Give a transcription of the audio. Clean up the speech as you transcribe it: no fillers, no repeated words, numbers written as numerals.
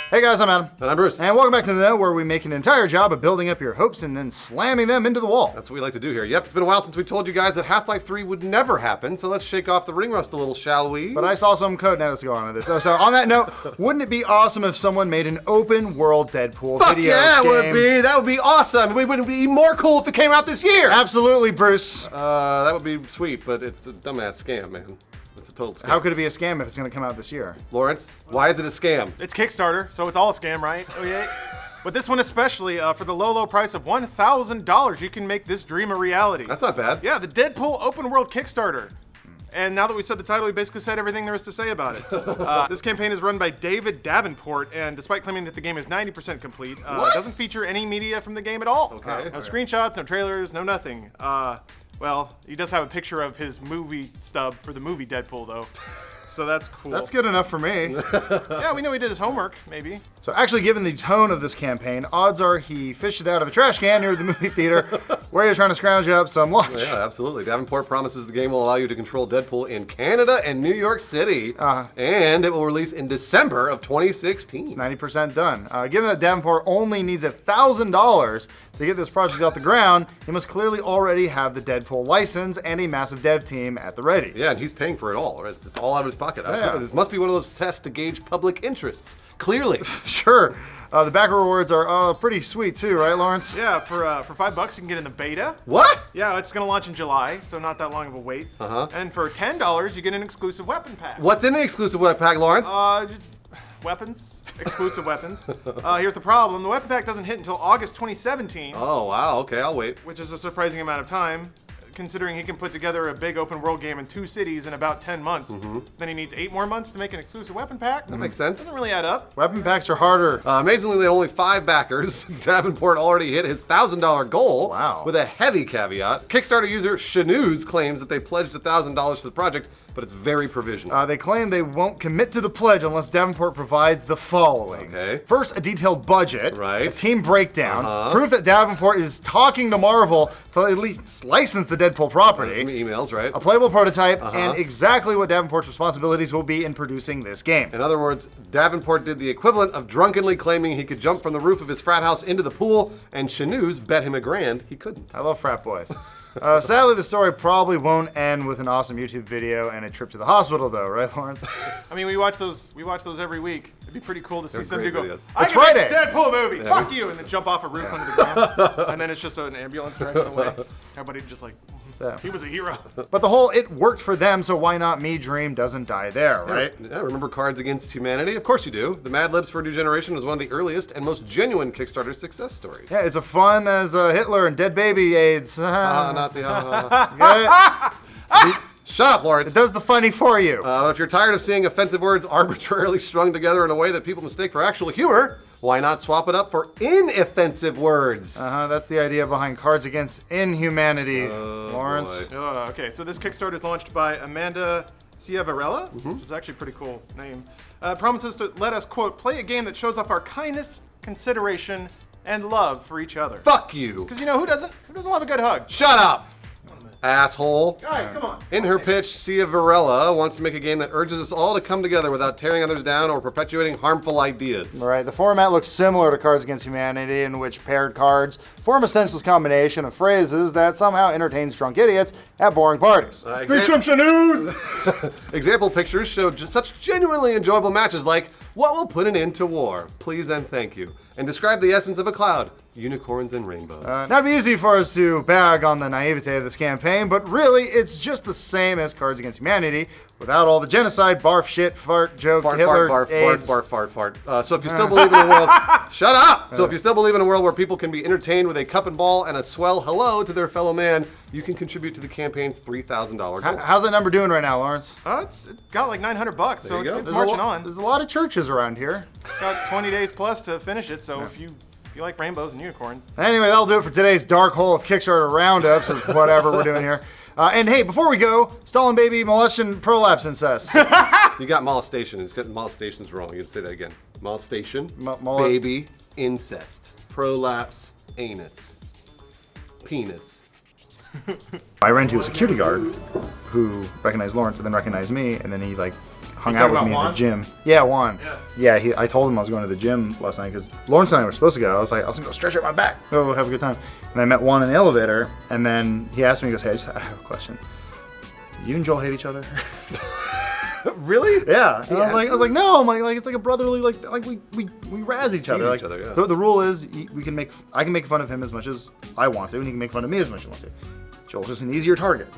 Hey guys, I'm Adam. And I'm Bruce. And welcome back to The Know, where we make an entire job of building up your hopes and then slamming them into the wall. That's what we like to do here. Yep, it's been a while since we told you guys that Half-Life 3 would never happen, so let's shake off the ring rust a little, shall we? But I saw some code now that's going on with this. So on that note, wouldn't it be awesome if someone made an open world Deadpool video yeah, game? would be. That would be awesome. It would be more cool if it came out this year. Absolutely, Bruce. That would be sweet, but it's a dumbass scam, man. It's a total scam. How could it be a scam if it's going to come out this year? Lawrence, why is it a scam? It's Kickstarter, so it's all a scam, right? Oh yeah. But this one especially, for the low price of $1,000, you can make this dream a reality. That's not bad. Yeah, the Deadpool open world Kickstarter. And now that we said the title, we basically said everything there is to say about it. This campaign is run by David Davenport, and despite claiming that the game is 90% complete, it doesn't feature any media from the game at all. Okay. No screenshots, no trailers, no nothing. Well, he does have a picture of his movie stub for the movie Deadpool, though. So that's cool. That's good enough for me. Yeah, we know he did his homework, maybe. So actually, given the tone of this campaign, odds are he fished it out of a trash can near the movie theater where he was trying to scrounge up some lunch. Yeah, absolutely. Davenport promises the game will allow you to control Deadpool in Canada and New York City, and it will release in December of 2016. It's 90% done. Given that Davenport only needs $1,000 to get this project off the ground, he must clearly already have the Deadpool license and a massive dev team at the ready. Yeah, and he's paying for it all. Right? It's all out of his pocket. Yeah. This must be one of those tests to gauge public interests. Clearly. Sure. The backer rewards are pretty sweet too, right, Lawrence? Yeah, for $5 you can get in the beta. What? Yeah, it's gonna launch in July, so not that long of a wait. And for $10 you get an exclusive weapon pack. What's in the exclusive web pack, Lawrence? Just weapons, exclusive weapons. Here's the problem: the weapon pack doesn't hit until August 2017, Oh, wow. Okay, I'll wait. which is a surprising amount of time, considering he can put together a big open world game in 2 cities in about 10 months. Then he needs 8 more months to make an exclusive weapon pack. That makes sense. Doesn't really add up. Weapon packs are harder. Amazingly, with only 5 backers, Davenport already hit his $1,000 goal. Wow. With a heavy caveat. Kickstarter user Shanooz claims that they pledged $1,000 to the project, but it's very provisional. They claim they won't commit to the pledge unless Davenport provides the following. Okay. First, a detailed budget, Right. a team breakdown, proof that Davenport is talking to Marvel to at least license the Deadpool property, Some emails, right? a playable prototype, and exactly what Davenport's responsibilities will be in producing this game. In other words, Davenport did the equivalent of drunkenly claiming he could jump from the roof of his frat house into the pool, and Shanooz bet him $1,000 he couldn't. I love frat boys. Sadly, the story probably won't end with an awesome YouTube video and a trip to the hospital, though, right, Lawrence? I mean, we watch those every week. It'd be pretty cool to see They're somebody great go, videos. I It's can make Friday. a Deadpool movie, fuck you, and then jump off a roof onto the ground. And then it's just an ambulance driving away. Everybody just like, he was a hero. But the whole "it worked for them, so why not me" dream doesn't die there, right? Yeah, remember Cards Against Humanity? Of course you do. The Mad Libs for a New Generation was one of the earliest and most genuine Kickstarter success stories. Yeah, it's a fun as Hitler and dead baby AIDS. Nazi. Get it? Shut up, Lawrence. It does the funny for you. But if you're tired of seeing offensive words arbitrarily strung together in a way that people mistake for actual humor, why not swap it up for inoffensive words? That's the idea behind Cards Against Inhumanity, Lawrence. boy. Okay, so this Kickstarter is launched by Amanda Ciavarella, which is actually a pretty cool name. Promises to let us, quote, play a game that shows off our kindness, consideration, and love for each other. Fuck you. Because, you know, who doesn't love a good hug? Shut up, asshole. Guys, come on. In her pitch, Cia Varela wants to make a game that urges us all to come together without tearing others down or perpetuating harmful ideas. All right, the format looks similar to Cards Against Humanity, in which paired cards form a senseless combination of phrases that somehow entertains drunk idiots at boring parties. Example pictures show such genuinely enjoyable matches like, what will put an end to war? Please and thank you. And describe the essence of a cloud, unicorns and rainbows. Not be easy for us to bag on the naivete of this campaign, but really, it's just the same as Cards Against Humanity, without all the genocide, barf, shit, fart, joke, Fart, Hitler, fart, barf, AIDS. fart. So if you still believe in a world, shut up! So if you still believe in a world where people can be entertained with a cup and ball and a swell hello to their fellow man, you can contribute to the campaign's $3,000 goal. How's that number doing right now, Lawrence? It's got like $900, so There you go. it's marching on. There's a lot of churches around here. Got 20 days plus to finish it, so if you like rainbows and unicorns. Anyway, that'll do it for today's Dark Hole of Kickstarter roundups or whatever we're doing here. And hey, before we go, Stalin baby, molestation, prolapse, incest. You got molestation. He's got molestation's wrong. You can say that again. Molestation, Mol- baby, incest, prolapse, anus, penis. I ran into a security guard who recognized Lawrence and then recognized me, and then he like hung You out talking with me about at Juan? the gym. Yeah, Juan. Yeah. Yeah, I told him I was going to the gym last night because Lawrence and I were supposed to go. I was like, I was gonna go stretch out my back. Go have a good time. And I met Juan in the elevator, and then he asked me, he goes, hey, I have a question. You and Joel hate each other? Really? Yeah. And I was like, no. I'm like it's like a brotherly, like we razz each other. Tease Like each other, yeah. the rule is I can make fun of him as much as I want to, and he can make fun of me as much as I want to. Joel's just an easier target.